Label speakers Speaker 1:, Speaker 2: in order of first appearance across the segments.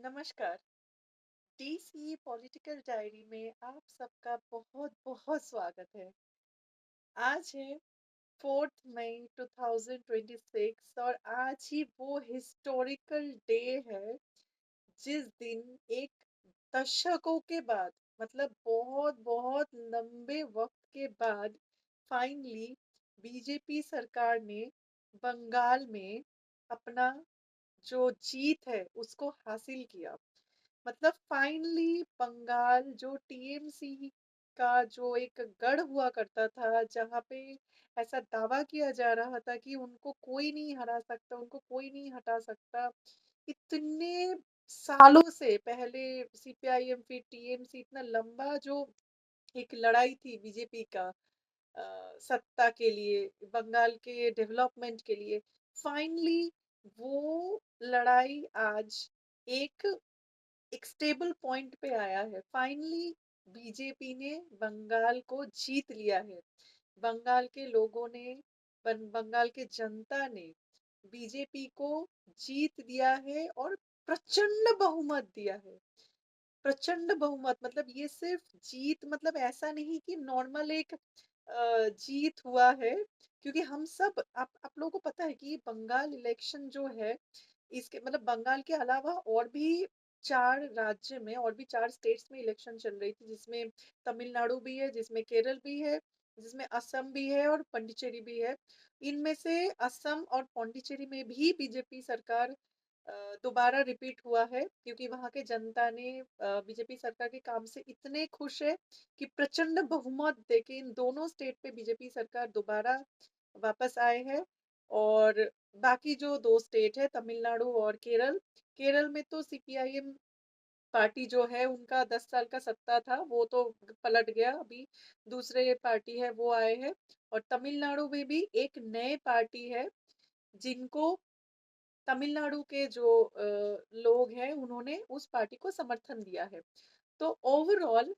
Speaker 1: नमस्कार। DC political diary में आप सबका बहुत बहुत स्वागत है। आज है 4th मई 2026 और आज ही वो हिस्टोरिकल डे है जिस दिन एक दशकों के बाद मतलब बहुत बहुत लंबे वक्त के बाद फाइनली बीजेपी सरकार ने बंगाल में अपना जो जीत है उसको हासिल किया। मतलब फाइनली बंगाल जो टीएमसी का जो एक गढ़ हुआ करता था, जहाँ पे ऐसा दावा किया जा रहा था कि उनको कोई नहीं हरा सकता, उनको कोई नहीं हटा सकता। इतने सालों से पहले सीपीआईएम फिर टीएमसी इतना लंबा जो एक लड़ाई थी बीजेपी का सत्ता के लिए, बंगाल के डेवलपमेंट के लिए, फाइनली वो लड़ाई आज एक एक स्टेबल पॉइंट पे आया है। फाइनली बीजेपी ने बंगाल को जीत लिया है। बंगाल के लोगों ने, बंगाल के जनता ने बीजेपी को जीत दिया है और प्रचंड बहुमत दिया है। प्रचंड बहुमत मतलब ये सिर्फ जीत मतलब ऐसा नहीं कि नॉर्मल एक जीत हुआ है, क्योंकि हम सब आप लोगों को पता है कि बंगाल इलेक्शन जो है, इसके मतलब बंगाल के अलावा और भी 4 राज्य में और भी 4 स्टेट्स में इलेक्शन चल रही थी, जिसमें तमिलनाडु भी है, जिसमें केरल भी है, जिसमें असम भी है और पौंडीचेरी भी है। इनमें से असम और पौंडीचेरी में भी बीजेपी सरकार दोबारा रिपीट हुआ है, क्योंकि वहाँ के जनता ने बीजेपी सरकार के काम से इतने खुश है कि प्रचंड बहुमत देके इन दोनों स्टेट पे बीजेपी सरकार दोबारा वापस आए हैं। और बाकी जो 2 स्टेट है तमिलनाडु और केरल, केरल में तो सीपीआईएम पार्टी जो है उनका 10 साल का सत्ता था, वो तो पलट गया। अभी दूसरे पार्टी है वो आए हैं। और तमिलनाडु में भी एक नए पार्टी है, जिनको तमिलनाडु के जो लोग हैं उन्होंने उस पार्टी को समर्थन दिया है। तो ओवरऑल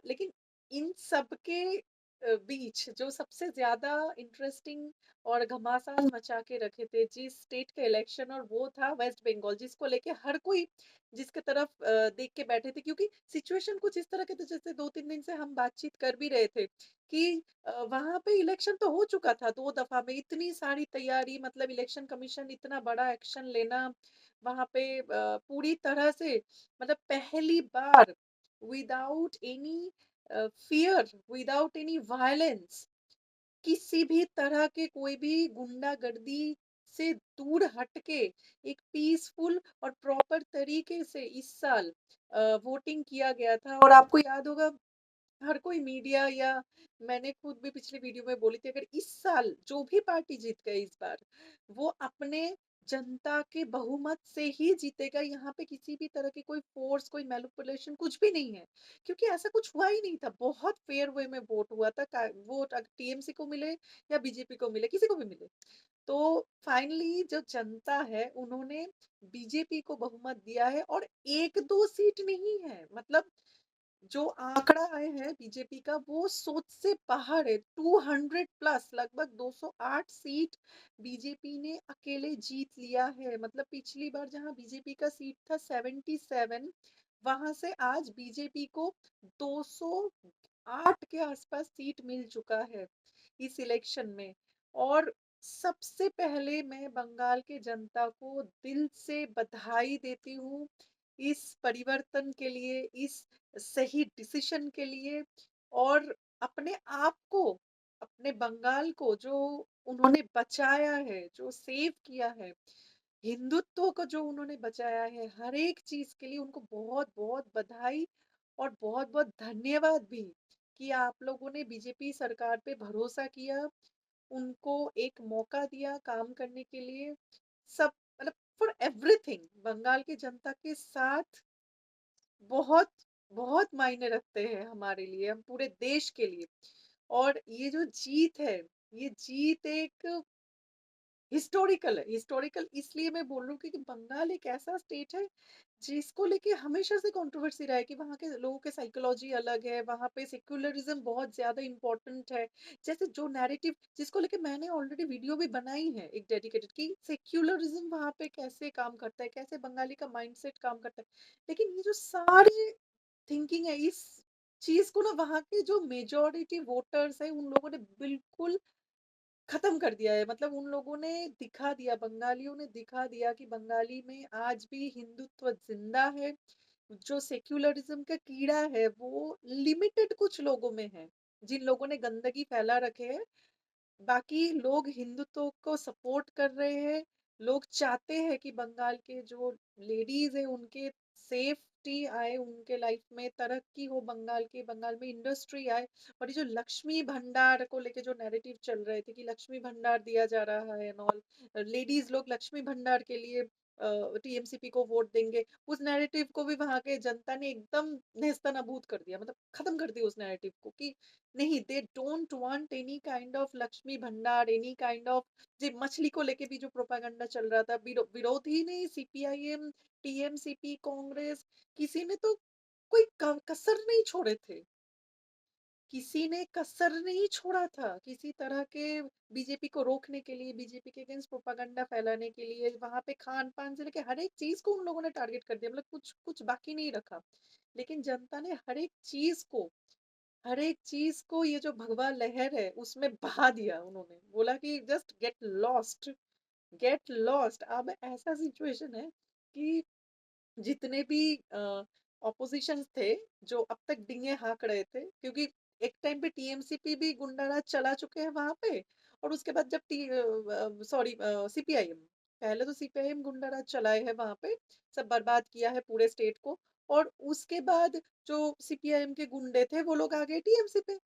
Speaker 1: लेकिन इन सब के बीच जो सबसे ज्यादा इंटरेस्टिंग और घमासान मचा के रखे थे जिस स्टेट का इलेक्शन, और वो था वेस्ट बंगाल, जिसको लेके हर कोई जिसके तरफ देख के बैठे थे, क्योंकि सिचुएशन कुछ इस तरह के थे जैसे 2-3 दिन से हम बातचीत कर भी रहे थे कि वहां पे इलेक्शन तो हो चुका था 2 दफा में, इतनी सारी तैयारी, मतलब इलेक्शन कमीशन इतना बड़ा एक्शन लेना वहां पे पूरी तरह से, मतलब पहली बार without any fear, without any violence, किसी भी तरह के कोई भी गुंडागर्दी से दूर हटके एक पीसफुल और प्रॉपर तरीके से इस साल वोटिंग किया गया था। और आपको याद होगा, हर कोई मीडिया या मैंने खुद भी पिछले वीडियो में बोली थी, अगर इस साल जो भी पार्टी जीत गई इस बार, वो अपने जनता के बहुमत से ही जीतेगा। यहाँ पे किसी भी तरह की कोई फोर्स, कोई मैनिपुलेशन कुछ भी नहीं है, क्योंकि ऐसा कुछ हुआ ही नहीं था। बहुत फेयर वे में वोट हुआ था, वोट टीएमसी को मिले या बीजेपी को मिले, किसी को भी मिले। तो फाइनली जो जनता है उन्होंने बीजेपी को बहुमत दिया है, और 1-2 सीट नहीं है, मतलब जो आंकड़ा आए हैं बीजेपी का वो सोच से बाहर है। 200 प्लस, लगभग 208 सीट बीजेपी ने अकेले जीत लिया है। मतलब पिछली बार जहां बीजेपी का सीट था 77, वहां से आज बीजेपी को 208 के आसपास सीट मिल चुका है इस इलेक्शन में। और सबसे पहले मैं बंगाल के जनता को दिल से बधाई देती हूँ इस परिवर्तन के लिए, इस सही डिसीजन के लिए, और अपने आप को, अपने बंगाल को जो उन्होंने बचाया है, जो सेव किया है, हिंदुत्व को जो उन्होंने बचाया है, हर एक चीज के लिए उनको बहुत बहुत बधाई और बहुत बहुत धन्यवाद भी, कि आप लोगों ने बीजेपी सरकार पे भरोसा किया, उनको एक मौका दिया काम करने के लिए। सब मतलब फॉर एवरीथिंग बंगाल की जनता के साथ बहुत बहुत मायने रखते हैं हमारे लिए, हम पूरे देश के लिए। और ये जो जीत है, ये जीत एक हिस्टोरिकल है, हिस्टोरिकल इसलिए मैं बोल रही हूँ क्योंकि बंगाल एक ऐसा स्टेट है जिसको लेके हमेशा से कंट्रोवर्सी रहा है कि वहाँ के लोगों के साइकोलॉजी अलग है, वहाँ पे सेक्युलरिज्म बहुत ज्यादा इंपॉर्टेंट है। जैसे जो नैरेटिव जिसको लेके मैंने ऑलरेडी वीडियो भी बनाई है एक डेडिकेटेड कि सेक्युलरिज्म वहाँ पे कैसे काम करता है, कैसे बंगाली का माइंडसेट काम करता है। लेकिन ये जो सारी थिंकिंग है इस चीज को ना वहाँ के जो मेजोरिटी वोटर्स है उन लोगों ने बिल्कुल खत्म कर दिया है। मतलब उन लोगों ने दिखा दिया, बंगालियों ने दिखा दिया कि बंगाली में आज भी हिंदुत्व जिंदा है। जो सेक्युलरिज्म का कीड़ा है वो लिमिटेड कुछ लोगों में है, जिन लोगों ने गंदगी फैला रखे है। बाकी लोग हिंदुत्व को सपोर्ट कर रहे हैं। लोग चाहते हैं कि बंगाल के जो लेडीज है उनके सेफ्टी आए, उनके लाइफ में तरक्की हो, बंगाल के बंगाल में इंडस्ट्री आए। और ये जो लक्ष्मी भंडार को लेके जो नैरेटिव चल रहे थे कि लक्ष्मी भंडार दिया जा रहा है एंड ऑल, लेडीज लोग लक्ष्मी भंडार के लिए टीएमसीपी को वोट देंगे, उस नैरेटिव को भी वहां के जनता ने एकदम नेस्ता नाबूद कर दिया। मतलब खत्म कर दिया उस नैरेटिव को कि नहीं, they don't want any kind of Lakshmi भंडार, एनी काइंड ऑफ जी। मछली को लेके भी जो प्रोपागेंडा चल रहा था, विरोध ही नहीं, सीपीआईएम, टीएमसीपी, कांग्रेस, किसी ने तो कोई कसर नहीं छोड़े थे। किसी ने कसर नहीं छोड़ा था किसी तरह के बीजेपी को रोकने के लिए, बीजेपी के अगेंस्ट प्रोपागेंडा फैलाने के लिए। वहां पे खान पान से लेके हर एक चीज को उन लोगों ने टारगेट कर दिया, मतलब कुछ कुछ बाकी नहीं रखा। लेकिन जनता ने हर एक चीज को ये जो भगवा लहर है उसमें बहा दिया। उन्होंने बोला कि just get lost, get lost. अब ऐसा सिचुएशन है कि जितने भी ऑपोजिशन थे जो अब तक डींगे हाँक रहे थे, क्योंकि एक टाइम पे टीएमसीपी भी गुंडाराज चला चुके हैं वहां पे। और उसके बाद जब टी सॉरी सीपीआईएम, पहले तो सीपीआईएम गुंडाराज चलाए है वहां पे, सब बर्बाद किया है पूरे स्टेट को। और उसके बाद जो सीपीआईएम के गुंडे थे वो लोग आ गए टीएमसी पे,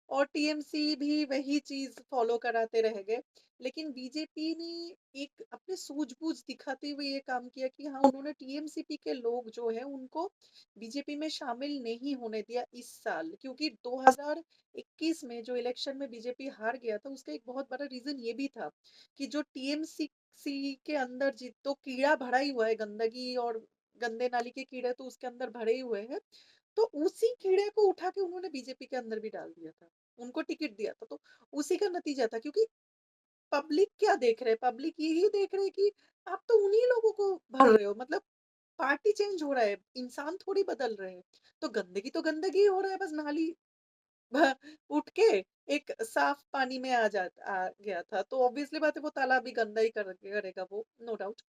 Speaker 1: और टीएमसी भी वही चीज फॉलो कराते रह गए। लेकिन बीजेपी ने एक अपने सूझबूझ दिखाते हुए ये काम किया कि हाँ, उन्होंने टीएमसीपी के लोग जो है उनको बीजेपी में शामिल नहीं होने दिया इस साल। क्योंकि 2021 में जो इलेक्शन में बीजेपी हार गया था उसका एक बहुत बड़ा रीजन ये भी था कि जो टीएमसी के अंदर तो कीड़ा भरा ही हुआ है, गंदगी और गंदे नाली के कीड़े तो उसके अंदर भरे ही हुए हैं। तो उसी कीड़े को उठा के उन्होंने बीजेपी के अंदर भी डाल दिया था, उनको टिकट दिया था। तो उसी का नतीजा था। क्योंकि पब्लिक क्या देख रहे हैं, पब्लिक यही देख रहे हैं कि आप तो उन्हीं लोगों को भर रहे हो। मतलब पार्टी चेंज हो रहा है, इंसान थोड़ी बदल रहे हैं। तो गंदगी हो रहा है, बस नाली उठ के एक साफ पानी में आ गया था, तो ऑब्वियसली बात है वो तालाब भी गंदा ही करेगा वो, नो डाउट।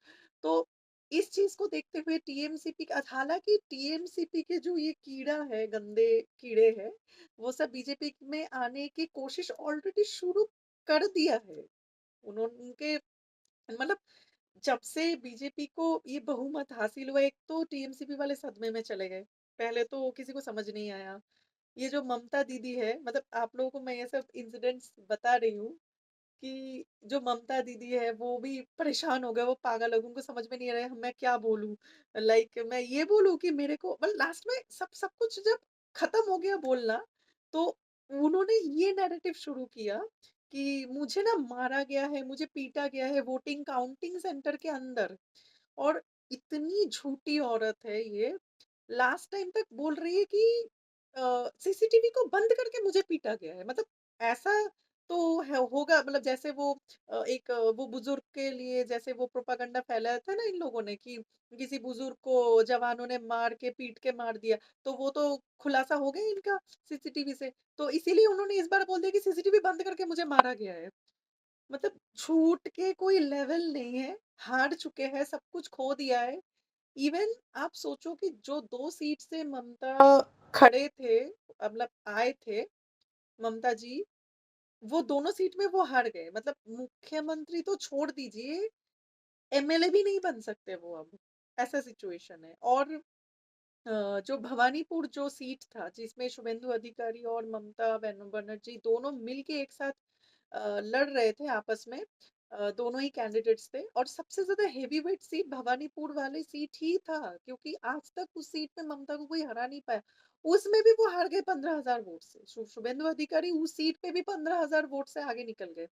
Speaker 1: तो इस चीज को देखते हुए टीएमसीपी का, हालांकि टीएमसीपी के जो ये कीड़ा है, गंदे कीड़े हैं, वो सब बीजेपी में आने की कोशिश ऑलरेडी शुरू कर दिया है उन्होंने। मतलब जब से बीजेपी को ये बहुमत हासिल हुआ, एक तो टीएमसीपी वाले सदमे में चले गए। पहले तो किसी को समझ नहीं आया। ये जो ममता दीदी है, मतलब आप लोगों को मैं ये सब इंसिडेंट्स बता रही हूँ कि जो ममता दीदी है वो भी परेशान हो गए, वो पागल हो गए, उनको समझ में नहीं आ रहा है मैं क्या बोलूं। लाइक मैं ये बोलूं कि मेरे को, मतलब लास्ट में सब सब कुछ जब खत्म हो गया बोलना, तो उन्होंने ये नैरेटिव शुरू किया कि मुझे ना मारा गया है, मुझे पीटा गया है वोटिंग काउंटिंग सेंटर के अंदर। और इतनी झूठी औरत है ये, लास्ट टाइम तक बोल रही है कि सीसीटीवी को बंद करके मुझे पीटा गया है। मतलब ऐसा तो है होगा, मतलब जैसे वो एक वो बुजुर्ग के लिए जैसे वो प्रोपागंडा फैलाया था ना इन लोगों ने कि किसी बुजुर्ग को जवानों ने मार के पीट के मार दिया, तो वो तो खुलासा हो गया इनका सीसीटीवी से। तो इसीलिए उन्होंने इस बार बोल दिया कि सीसीटीवी बंद करके मुझे मारा गया है। मतलब झूठ के कोई लेवल नहीं है, हार चुके हैं, सब कुछ खो दिया है। इवन आप सोचो कि जो 2 सीट से ममता खड़े थे, मतलब आए थे ममता जी, वो दोनों सीट में वो हार गए। मतलब मुख्यमंत्री तो छोड़ दीजिए, एमएलए भी नहीं बन सकते वो अब, ऐसा सिचुएशन है। और जो भवानीपुर जो सीट था जिसमें शुभेंदु अधिकारी और ममता बनर्जी दोनों मिलके एक साथ लड़ रहे थे आपस में, दोनों ही कैंडिडेट्स थे। और सबसे ज्यादा हेवी वेट सीट भवानीपुर वाले सीट ही था, क्योंकि आज तक उस सीट पे ममता को कोई हरा नहीं पाया। उसमें भी वो हार गए 15,000 वोट से। शुभेंदु अधिकारी उस सीट पे भी 15,000 वोट से आगे निकल गए।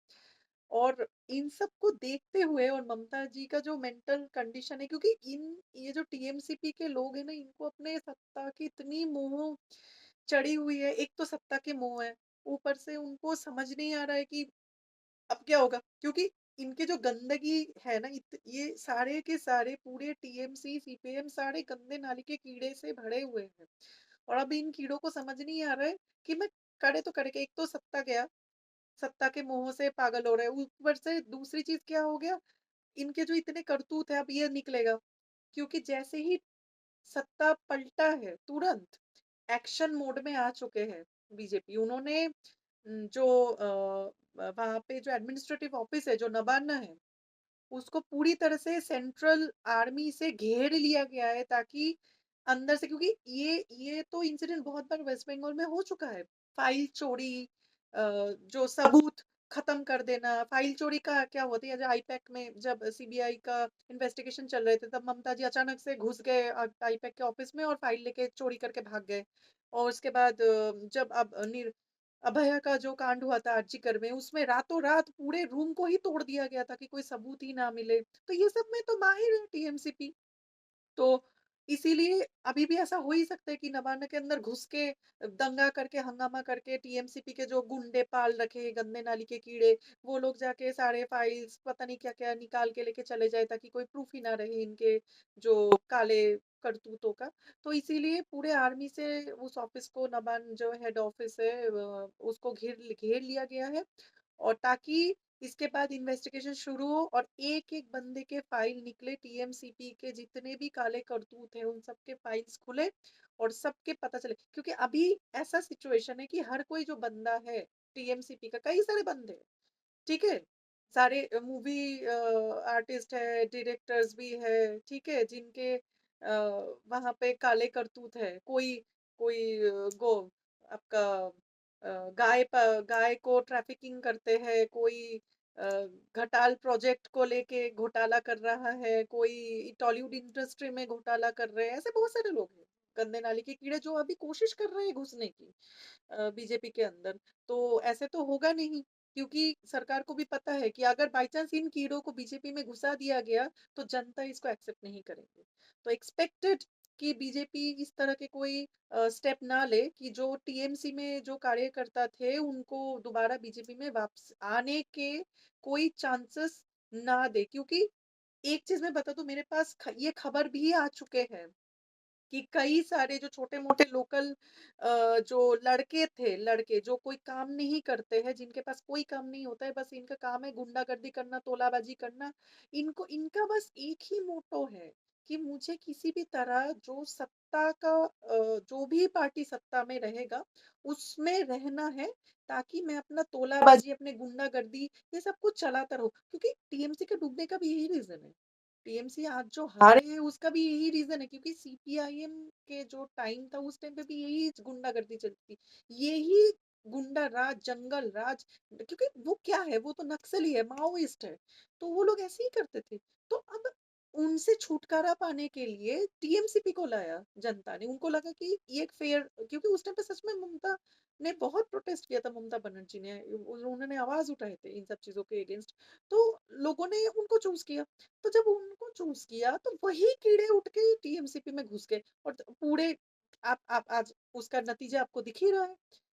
Speaker 1: और इन सब को देखते हुए और ममता जी का जो मेंटल कंडीशन है, क्योंकि इन ये जो टीएमसीपी के लोग हैं ना, इनको अपने सत्ता की इतनी मोह चढ़ी हुई है। एक तो सत्ता के मोह है, ऊपर से उनको समझ नहीं आ रहा है कि अब क्या होगा, क्योंकि इनके जो गंदगी है ना, ये सारे के सारे पूरे टीएमसी सीपीएम सारे गंदे नाली के कीड़े से भरे हुए हैं। और अब इन कीड़ों को समझ नहीं आ रहा है कि मैं करे तो करे क्या। एक तो सत्ता गया, सत्ता के मोह से पागल हो रहे हैं, ऊपर से दूसरी चीज क्या हो गया, इनके जो इतने करतूत है अब ये निकलेगा, क्योंकि जैसे ही सत्ता पलटा है तुरंत एक्शन मोड में आ चुके हैं बीजेपी। उन्होंने जो वहां पे जो एडमिनिस्ट्रेटिव ऑफिस है, जो नबाना है, उसको पूरी तरह से सेंट्रल आर्मी से घेर लिया गया है, ताकि अंदर से, क्योंकि ये तो इंसिडेंट बहुत बार वेस्ट बंगाल में हो चुका है। फाइल चोरी, जो सबूत खत्म कर देना। फाइल चोरी का क्या हुआ था, या जो आईपैक में जब सीबीआई का इन्वेस्टिगेशन चल रहे थे, तब ममता जी अचानक से घुस गए आईपैक के ऑफिस में और फाइल लेके चोरी करके भाग गए। और उसके बाद जब अब अभया का जो कांड हुआ था आर्जीकर में, उसमें रातों रात पूरे रूम को ही तोड़ दिया गया था कि कोई सबूत ही ना मिले। तो ये सब में तो माहिर है टीएमसीपी। तो इसीलिए अभी भी ऐसा हो ही सकता है कि नबाना के अंदर घुस के दंगा करके हंगामा करके टीएमसीपी के जो गुंडे पाल रखे हैं, गंदे नाली के कीड़े, वो लोग जाके सारे फाइल्स पता नहीं क्या क्या निकाल के लेके चले जाए, ताकि कोई प्रूफ ही ना रहे इनके जो काले करतूतों का। तो इसीलिए पूरे आर्मी से उस ऑफिस को, नबान जो हेड ऑफिस है उसको घेर घेर लिया गया है। और ताकि इसके बाद इन्वेस्टिगेशन शुरू हो और एक एक बंदे के फाइल निकले, टीएमसीपी के जितने भी काले करतूत हैं उन सबके फाइल्स खुले और सबके पता चले। क्योंकि अभी ऐसा सिचुएशन है कि हर कोई जो बंदा है टीएमसीपी का, कई सारे बंदे हैं, ठीक है, सारे मूवी आर्टिस्ट है, डायरेक्टर्स भी है, ठीक है, जिनके वहां पे काले करतूत है। कोई कोई गो आपका गाय को ट्रैफिकिंग करते हैं, कोई अ, घटाल प्रोजेक्ट को लेके घोटाला कर रहा है, कोई टॉलीवुड इंडस्ट्री में घोटाला कर रहे हैं। ऐसे बहुत सारे लोग हैं गंदे नाली के कीड़े जो अभी कोशिश कर रहे हैं घुसने की बीजेपी के अंदर। तो ऐसे तो होगा नहीं, क्योंकि सरकार को भी पता है कि अगर बाई चांस इन कीड़ों को बीजेपी में घुसा दिया गया तो जनता इसको एक्सेप्ट नहीं करेंगे। तो एक्सपेक्टेड कि बीजेपी इस तरह के कोई स्टेप ना ले कि जो टीएमसी में जो कार्यकर्ता थे उनको दोबारा बीजेपी में वापस आने के कोई चांसेस ना दे। क्योंकि एक चीज मैं बता दूं, मेरे पास ये खबर भी आ चुके हैं कि कई सारे जो छोटे-मोटे लोकल जो लड़के थे, लड़के जो कोई काम नहीं करते हैं, जिनके पास कोई काम नहीं होता है, बस इनका काम है गुंडागर्दी करना, तोलाबाजी करना। इनको इनका बस एक ही मोटो है कि मुझे किसी भी तरह जो सत्ता का जो भी पार्टी सत्ता में रहेगा, उसमें रहना है, ताकि मैं अपना तोलाबाजी, अपने गुंडागर्दी ये सब कुछ चलाता रहूँ। क्योंकि टीएमसी के डूबने का भी यही रीज़न है। टीएमसी आज जो हारे हैं उसका भी यही रीजन है, क्योंकि सीपीआईएम के जो टाइम था उस टाइम पे भी यही गुंडागर्दी चलती थी, यही गुंडा राज, जंगल राज। क्योंकि वो क्या है, वो तो नक्सली है, माओइस्ट है, तो वो लोग ऐसे ही करते थे। तो अब उनसे छुटकारा पाने के लिए टीएमसीपी को लाया जनता ने। उनको लगा कि ये एक फेयर, क्योंकि उस टाइम पे सच में ममता ने बहुत प्रोटेस्ट किया था, ममता बनर्जी ने, उन्होंने आवाज उठाए थे इन सब चीजों के अगेंस्ट। तो लोगों ने उनको चूज किया। तो जब उनको चूज किया तो वही कीड़े उठ के टीएमसीपी में घुस गए। और पूरे आप आज उसका नतीजा आपको दिख ही रहा है।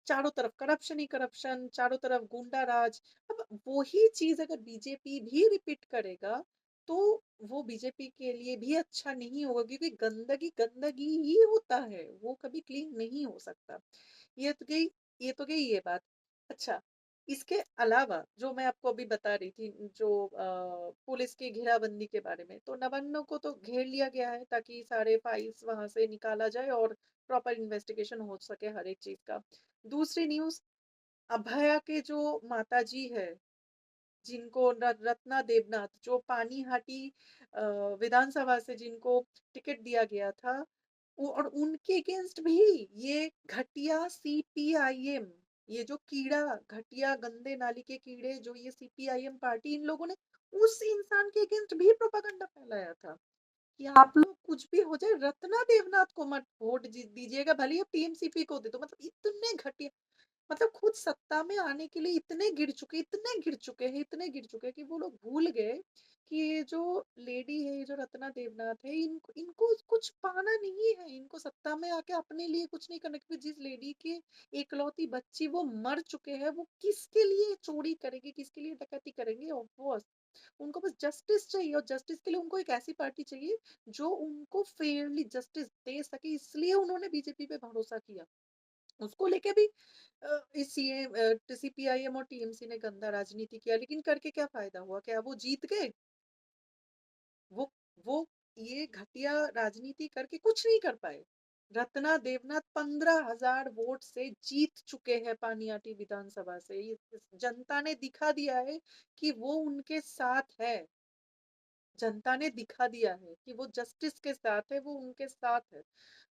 Speaker 1: चारों तरफ करप्शन ही करप्शन, चारों तरफ गुंडा राज। अब वही चीज अगर बीजेपी भी रिपीट करेगा तो वो बीजेपी के लिए भी अच्छा नहीं होगा, क्योंकि गंदगी गंदगी ही होता है, वो कभी क्लीन नहीं हो सकता। ये तो गई ये बात। अच्छा, इसके अलावा जो मैं आपको अभी बता रही थी, जो पुलिस की घेराबंदी के बारे में, तो नवान्नों को तो घेर लिया गया है ताकि सारे फाइल्स वहां से निकाला जाए और प्रॉपर इन्वेस्टिगेशन हो सके हर एक चीज का। दूसरी न्यूज, अभया के जो माताजी है, जिनको रत्ना देवनाथ, जो पानीहाटी विधानसभा से जिनको टिकट दिया गया था, और उनके अगेंस्ट भी ये घटिया सीपीआईएम, ये जो कीड़ा, घटिया गंदे नाली के कीड़े जो ये सीपीआईएम पार्टी, इन लोगों ने उस इंसान के अगेंस्ट भी प्रोपागंडा फैलाया था कि आप लोग कुछ भी हो जाए, रत्ना देवनाथ को मत वोट दीजिएगा, भले ही आप टीएमसीपी को दे दो। मतलब इतने घटिया। मतलब खुद सत्ता में आने के लिए इतने गिर चुके हैं, इतने गिर चुके हैं कि वो लोग भूल गए कि ये जो लेडी है, ये जो रत्ना देवनाथ है, इनको इनको कुछ पाना नहीं है, इनको सत्ता में आके अपने लिए कुछ नहीं करना, क्योंकि जिस लेडी की इकलौती बच्ची वो मर चुके हैं, वो किसके लिए चोरी करेंगे, किसके लिए डकैती करेंगे? ऑफ कोर्स उनको बस जस्टिस चाहिए, और जस्टिस के लिए उनको एक ऐसी पार्टी चाहिए जो उनको फेयरली जस्टिस दे सके, इसलिए उन्होंने बीजेपी पे भरोसा किया। उसको लेके भी इस सीएम सीपीआईएम और टीएमसी ने गंदा राजनीति किया, लेकिन करके क्या फायदा हुआ? क्या वो जीत गए? वो वो ये घटिया राजनीति करके कुछ नहीं कर पाए। रत्ना देवनाथ 15,000 वोट से जीत चुके हैं पानियाटी विधानसभा से। ये जनता ने दिखा दिया है कि वो उनके साथ है। जनता ने दिखा दिया है कि वो जस्टिस के साथ है, वो उनके साथ है।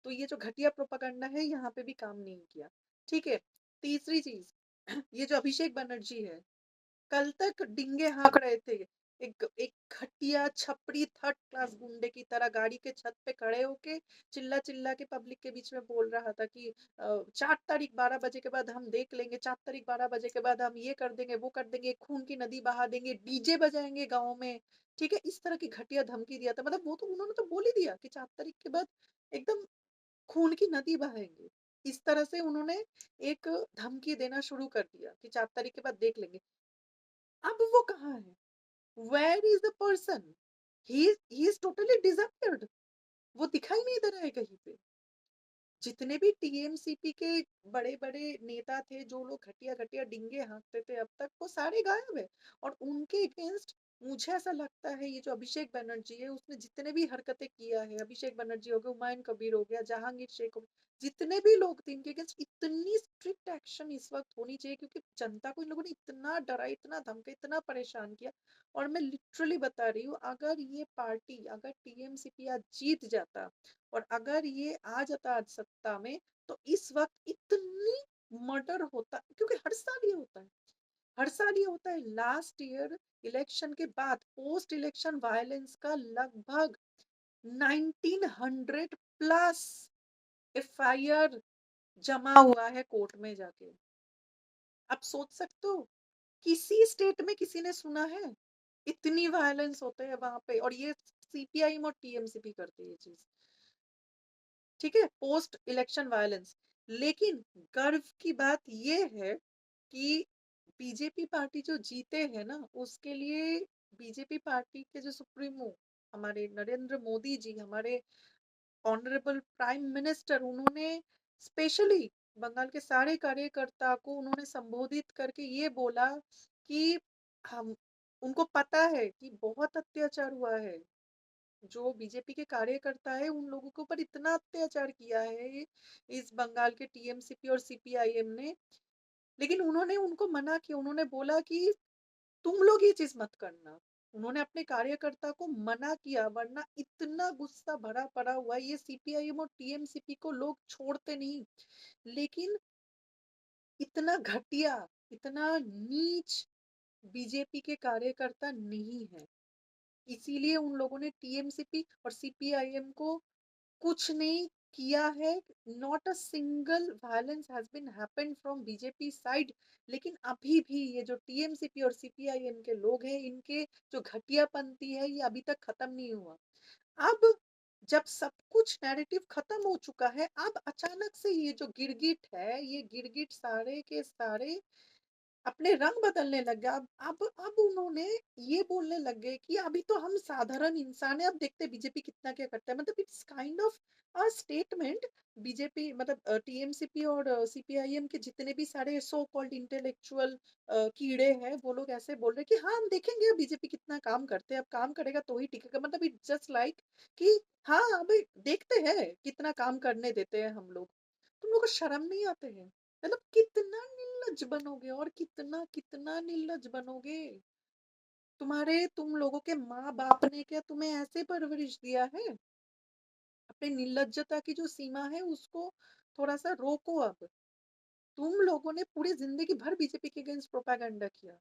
Speaker 1: तो ये जो घटिया प्रोपेगेंडा है, यहाँ पे भी काम नहीं किया। ठीक है, तीसरी चीज ये जो अभिषेक बनर्जी है, कल तक डींगे हाँक रहे थे। एक एक घटिया छपरी थर्ड क्लास गुंडे की तरह गाड़ी के छत पे खड़े होके चिल्ला चिल्ला के पब्लिक के बीच में बोल रहा था कि 4 तारीख 12 बजे के बाद हम देख लेंगे, 4 तारीख 12 बजे के बाद हम ये कर देंगे, वो कर देंगे, खून की नदी बहा देंगे, डीजे बजाएंगे गाँव में। ठीक है, इस तरह की घटिया धमकी दिया था। मतलब वो तो उन्होंने तो बोल ही दिया कि 4 तारीख के बाद एकदम खून की नदी बहाएंगे। इस तरह से उन्होंने एक धमकी देना शुरू कर दिया कि 4 तारीख के बाद देख लेंगे। अब वो कहाँ है? Where is the person? He is totally disappeared. वो दिखाई नहीं दे रहा है कहीं पे। जितने भी टीएमसीपी के बड़े बड़े नेता थे, जो लोग घटिया घटिया डिंगे हाँकते थे अब तक, वो सारे गायब है। और उनके अगेंस्ट मुझे ऐसा लगता है, ये जो अभिषेक बनर्जी है, उसने जितने भी हरकतें किया है, अभिषेक बनर्जी हो गया, हुमायूं कबीर हो गया, जहांगीर शेख हो गया, जितने भी लोग थे, इनके अगेंस्ट इतनी स्ट्रिक्ट एक्शन इस वक्त होनी चाहिए, क्योंकि जनता को इन लोगों ने इतना डरा, इतना धमका, इतना परेशान किया। और मैं लिटरली बता रही हूँ, अगर ये पार्टी, अगर टीएमसीपी आज जीत जाता और अगर ये आ जाता आज सत्ता में, तो इस वक्त इतनी मर्डर होता, क्योंकि हर साल ये होता है, हर साल ये होता है। लास्ट ईयर इलेक्शन के बाद पोस्ट इलेक्शन वायलेंस का लगभग 1900 प्लस एफआईआर जमा हुआ है कोर्ट में जाके। आप सोच सकते हो, किसी स्टेट में किसी ने सुना है? इतनी वायलेंस होते हैं वहां पे, और ये सीपीआईएम और टीएमसीपी करते हैं ये चीज। ठीक है, पोस्ट इलेक्शन वायलेंस। लेकिन गर्व की बात ये है कि बीजेपी पार्टी जो जीते हैं ना, उसके लिए बीजेपी पार्टी के जो सुप्रीमो हमारे नरेंद्र मोदी जी, हमारे ऑनरेबल प्राइम मिनिस्टर, उन्होंने स्पेशली बंगाल के सारे कार्यकर्ता को उन्होंने संबोधित करके ये बोला कि हम, उनको पता है कि बहुत अत्याचार हुआ है, जो बीजेपी के कार्यकर्ता है उन लोगों के ऊपर इतना अत्याचार किया है इस बंगाल के टीएमसीपी और सीपीआईएम ने। लेकिन उन्होंने उनको मना किया, उन्होंने बोला कि तुम लोग ये चीज मत करना। उन्होंने अपने कार्यकर्ता को मना किया, वरना इतना गुस्सा भरा पड़ा हुआ है, ये सीपीआईएम और टीएमसीपी को लोग छोड़ते नहीं। लेकिन इतना घटिया, इतना नीच बीजेपी के कार्यकर्ता नहीं है, इसीलिए उन लोगों ने टीएमसीपी और सीपीआईएम को कुछ नहीं किया है। Not a single violence has been happened from BJP side. लेकिन अभी भी ये जो टीएमसीपी और सीपीआईएम के लोग हैं, इनके जो घटियापंथी है, ये अभी तक खत्म नहीं हुआ। अब जब सब कुछ नैरेटिव खत्म हो चुका है, अब अचानक से ये जो गिरगिट है, ये गिरगिट सारे के सारे अपने रंग बदलने लग गया। अब उन्होंने ये बोलने लग गए कि अभी तो हम साधारण इंसान है, अब देखते बीजेपी कितना क्या करता है। मतलब it's kind of a statement. BJP मतलब टीएमसीपी और सीपीआईएम के जितने भी सारे सो कॉल्ड इंटेलेक्चुअल कीड़े हैं, वो लोग ऐसे बोल रहे हैं कि हाँ, हम देखेंगे बीजेपी कितना काम करते हैं, अब काम करेगा तो ही टिकेगा। मतलब इट जस्ट लाइक कि हाँ, अभी देखते हैं कितना काम करने देते हैं हम लोग। तुम लोग को शर्म नहीं आते हैं? मतलब कितना निर्लज बनोगे, और कितना कितना निर्लज बनोगे? तुम लोगों के माँ बाप ने क्या तुम्हें ऐसे परवरिश दिया है? अपने निर्लज्जता की जो सीमा है उसको थोड़ा सा रोको अब। तुम लोगों ने पूरी जिंदगी भर बीजेपी के अगेंस्ट प्रोपागेंडा किया।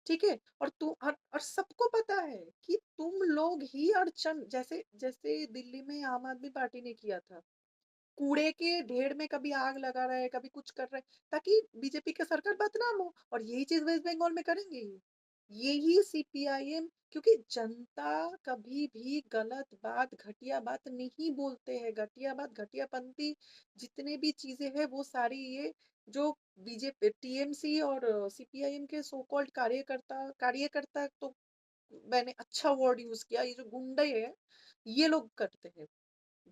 Speaker 1: ठीक है, और सबको पता है कि तुम लोग ही अड़चन, जैसे जैसे दिल्ली में आम आदमी पार्टी ने किया था। कूड़े के ढेर में कभी आग लगा रहा है, कभी कुछ कर रहा है, ताकि बीजेपी की सरकार बदनाम हो, और यही चीज़ वेस्ट बंगाल में करेंगे ये। यही सीपीआईएम, क्योंकि जनता कभी भी गलत बात, घटिया बात नहीं बोलते हैं। घटिया बात, घटियापंथी जितने भी चीज़ें हैं वो सारी ये जो बीजेपी, टीएमसी और सीपीआईएम के सो कॉल्ड कार्यकर्ता कार्यकर्ता तो मैंने अच्छा वर्ड यूज़ किया, ये जो गुंडे हैं, ये लोग करते हैं।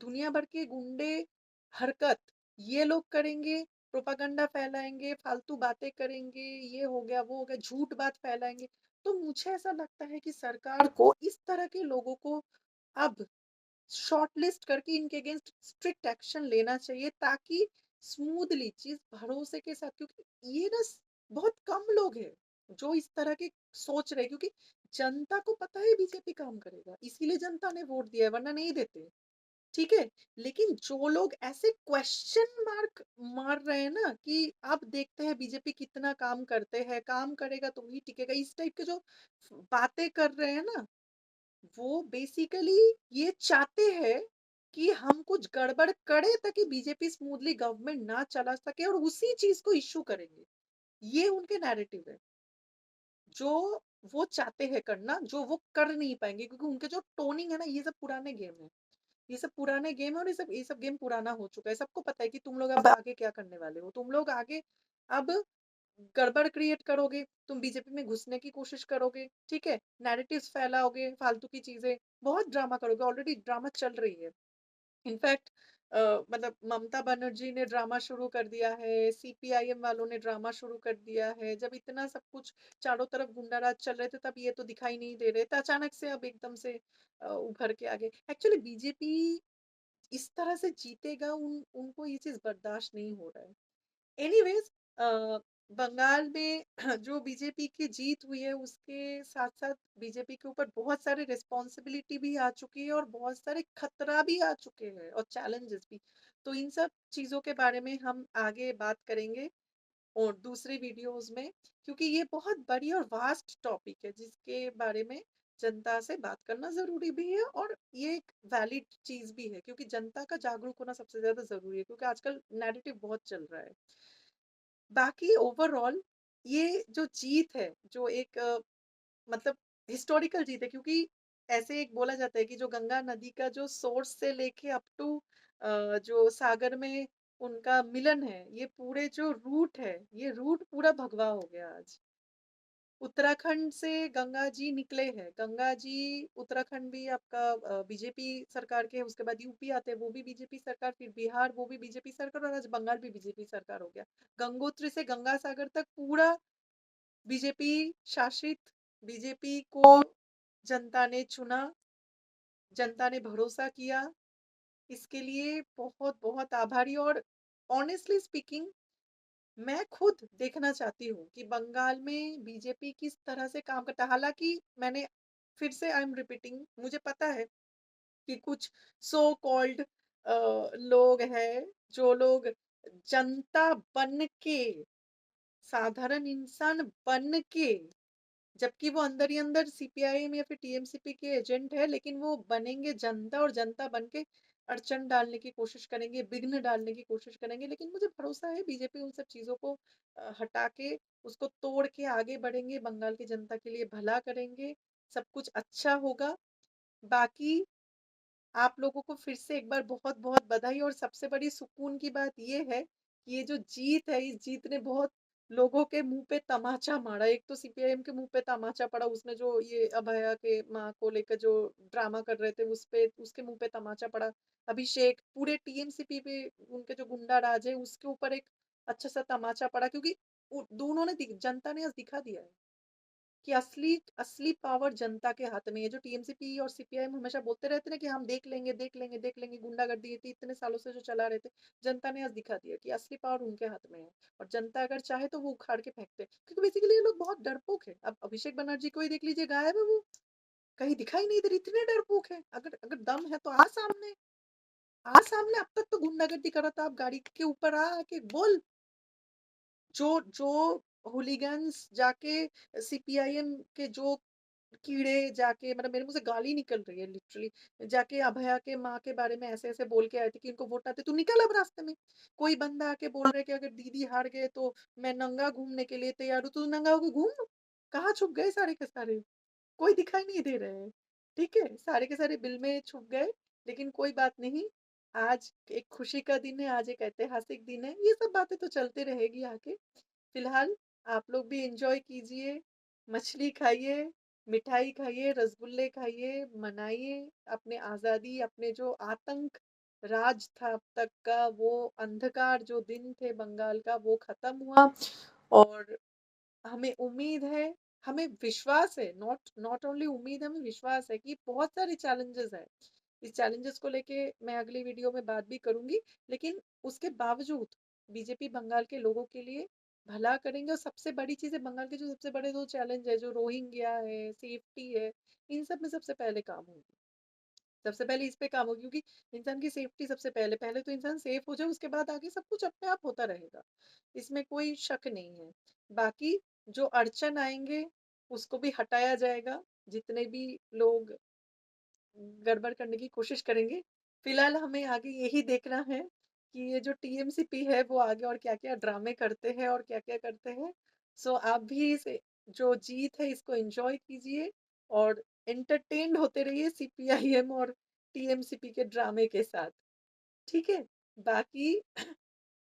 Speaker 1: दुनिया भर के गुंडे हरकत ये लोग करेंगे, प्रोपागंडा फैलाएंगे, फालतू बातें करेंगे, ये हो गया वो हो गया, झूठ बात फैलाएंगे। तो मुझे ऐसा लगता है कि सरकार को इस तरह के लोगों को अब शॉर्टलिस्ट करके इनके अगेंस्ट स्ट्रिक्ट एक्शन लेना चाहिए, ताकि स्मूथली चीज भरोसे के साथ, क्योंकि ये ना बहुत कम लोग हैं जो इस तरह के सोच रहे हैं, क्योंकि जनता को पता है बीजेपी काम करेगा, इसीलिए जनता ने वोट दिया है, वरना नहीं देते। ठीक है, लेकिन जो लोग ऐसे क्वेश्चन मार्क मार रहे हैं ना कि अब देखते हैं बीजेपी कितना काम करते हैं, काम करेगा तो ही टिकेगा, इस टाइप के जो बातें कर रहे हैं ना, वो बेसिकली ये चाहते हैं कि हम कुछ गड़बड़ करें ताकि बीजेपी स्मूथली गवर्नमेंट ना चला सके, और उसी चीज को इश्यू करेंगे। ये उनके नैरेटिव है, जो वो चाहते हैं करना, जो वो कर नहीं पाएंगे, क्योंकि उनके जो टोनिंग है ना, ये सब पुराने गेम है। ये सब पुराने गेम है, और ये सब गेम पुराना हो चुका है। सबको पता है कि तुम लोग अब आगे क्या करने वाले हो। तुम लोग आगे अब गड़बड़ क्रिएट करोगे, तुम बीजेपी में घुसने की कोशिश करोगे, ठीक है, नैरेटिव्स फैलाओगे, फालतू की चीजें, बहुत ड्रामा करोगे, ऑलरेडी ड्रामा चल रही है। इनफैक्ट मतलब ममता बनर्जी ने ड्रामा शुरू कर दिया है, सीपीआईएम वालों ने ड्रामा शुरू कर दिया है। जब इतना सब कुछ चारों तरफ गुंडाराज चल रहे थे, तब ये तो दिखाई नहीं दे रहे थे, अचानक से अब एकदम से उभर के आगे। एक्चुअली बीजेपी इस तरह से जीतेगा, उनको ये चीज बर्दाश्त नहीं हो रहा है। एनीवेज, बंगाल में जो बीजेपी की जीत हुई है, उसके साथ साथ बीजेपी के ऊपर बहुत सारे रिस्पॉन्सिबिलिटी भी आ चुकी है, और बहुत सारे खतरा भी आ चुके हैं, और चैलेंजेस भी। तो इन सब चीजों के बारे में हम आगे बात करेंगे और दूसरी वीडियोस में, क्योंकि ये बहुत बड़ी और वास्ट टॉपिक है, जिसके बारे में जनता से बात करना जरूरी भी है, और ये एक वैलिड चीज भी है, क्योंकि जनता का जागरूक होना सबसे ज्यादा जरूरी है, क्योंकि आजकल नैरेटिव बहुत चल रहा है। बाकी ओवरऑल ये जो जीत है, जो एक मतलब हिस्टोरिकल जीत है, क्योंकि ऐसे एक बोला जाता है कि जो गंगा नदी का जो सोर्स से लेके अप टू जो सागर में उनका मिलन है, ये पूरे जो रूट है, ये रूट पूरा भगवा हो गया आज। उत्तराखंड से गंगा जी निकले हैं, गंगा जी उत्तराखंड भी आपका बीजेपी सरकार के है, उसके बाद यूपी आते हैं, वो भी बीजेपी सरकार, फिर बिहार, वो भी बीजेपी सरकार, और आज बंगाल भी बीजेपी सरकार हो गया। गंगोत्री से गंगा सागर तक पूरा बीजेपी शासित, बीजेपी को जनता ने चुना, जनता ने भरोसा किया, इसके लिए बहुत बहुत आभारी। और ऑनेस्टली स्पीकिंग, मैं खुद देखना चाहती हूँ कि बंगाल में बीजेपी किस तरह से काम करता है। हालांकि मैंने फिर से आई एम रिपीटिंग, मुझे पता है कि कुछ सो कॉल्ड लोग हैं, जो लोग जनता बन के, साधारण इंसान बन के, जबकि वो अंदर ही अंदर सीपीआईएम या फिर टीएमसीपी के एजेंट है, लेकिन वो बनेंगे जनता, और जनता बन के अड़चन डालने की कोशिश करेंगे, विघ्न डालने की कोशिश करेंगे। लेकिन मुझे भरोसा है बीजेपी उन सब चीजों को हटा के, उसको तोड़ के आगे बढ़ेंगे, बंगाल की जनता के लिए भला करेंगे, सब कुछ अच्छा होगा। बाकी आप लोगों को फिर से एक बार बहुत बहुत बधाई, और सबसे बड़ी सुकून की बात ये है कि ये जो जीत है, इस जीत ने बहुत लोगों के मुंह पे तमाचा मारा। एक तो सीपीआईएम के मुंह पे तमाचा पड़ा, उसने जो ये अभया के माँ को लेकर जो ड्रामा कर रहे थे, उस पे उसके मुंह पे तमाचा पड़ा। अभिषेक, पूरे टीएमसीपी पे उनके जो गुंडा राज है, उसके ऊपर एक अच्छा सा तमाचा पड़ा, क्योंकि दोनों ने जनता ने आज दिखा दिया है कि असली असली पावर जनता के हाथ में है। जो टीएमसीपी और सीपीआईएम हमेशा बोलते रहते ना कि हम देख लेंगे, देख लेंगे, देख लेंगे, गुंडागर्दी ये इतने सालों से जो चला रहे थे, जनता ने आज दिखा दिया कि असली पावर उनके हाथ में है, और जनता अगर चाहे तो वो उखाड़ के फेंकते हैं। क्योंकि बेसिकली ये लोग बहुत डरपोक है। अब अभिषेक बनर्जी को ही देख लीजिए, गायब है वो, कहीं दिखाई नहीं दे रही, इतने डरपोक है। अगर अगर दम है तो आ सामने, आ सामने। अब तक तो गुंडागर्दी कर रहा था, आप गाड़ी के ऊपर आ के बोल। जो जो हुलिगन्स जाके सीपीआईएम के जो कीड़े जाके मतलब मेरे मुँह से गाली निकल रही है लिटरली, जाके अभया के माँ के बारे में ऐसे-ऐसे बोल के आए थे कि इनको वोट आते, तू निकल अब रास्ते में। कोई बंदा आके बोल रहा है कि अगर दीदी हार गए तो मैं नंगा घूमने के लिए तैयार हूँ, तू नंगा होके घूम। कहाँ छुप गए सारे के सारे? कोई दिखाई नहीं दे रहे हैं। ठीक है? सारे के सारे बिल में छुप गए, लेकिन कोई बात नहीं। आज एक खुशी का दिन है, आज एक ऐतिहासिक दिन है। ये सब बातें तो चलते रहेगी आगे। फिलहाल आप लोग भी एन्जॉय कीजिए, मछली खाइए, मिठाई खाइए, रसगुल्ले खाइए, मनाइए अपने आज़ादी, अपने जो आतंक राज था अब तक का, वो अंधकार जो दिन थे बंगाल का, वो खत्म हुआ। और हमें उम्मीद है, हमें विश्वास है, नॉट नॉट ओनली उम्मीद है, हमें विश्वास है कि बहुत सारे चैलेंजेस हैं। इस चैलेंजेस को लेके मैं अगली वीडियो में बात भी करूँगी, लेकिन उसके बावजूद बीजेपी बंगाल के लोगों के लिए भला करेंगे। और सबसे बड़ी चीज़ है, बंगाल के जो सबसे बड़े 2 चैलेंज है, जो रोहिंग्या है, सेफ्टी है, इन सब में सबसे पहले काम होंगे। सबसे पहले इस पे काम हो, क्योंकि इंसान की सेफ्टी सबसे पहले, पहले तो इंसान सेफ हो जाए, उसके बाद आगे सब कुछ अपने आप होता रहेगा। इसमें कोई शक नहीं है। बाकी जो अड़चन आएँगे, उसको भी हटाया जाएगा। जितने भी लोग गड़बड़ करने की कोशिश करेंगे, फिलहाल हमें आगे यही देखना है कि ये जो टीएमसीपी है, वो आगे और क्या-क्या ड्रामे करते हैं और क्या-क्या करते हैं। सो आप भी इस जो जीत है, इसको एन्जॉय कीजिए और एंटरटेन्ड होते रहिए सीपीआईएम और टीएमसीपी के ड्रामे के साथ, ठीक है? बाकी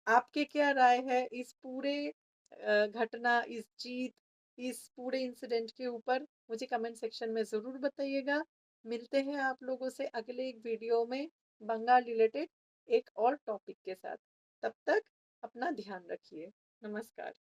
Speaker 1: आपके क्या राय है इस पूरे घटना, इस जीत, इस पूरे इंसिडेंट के ऊपर? मुझे कमेंट सेक्शन में ज़रूर बताइएगा। मिलते हैं आप लोगों से अगले एक वीडियो में बंगाल रिलेटेड एक और टॉपिक के साथ। तब तक अपना ध्यान रखिए। नमस्कार।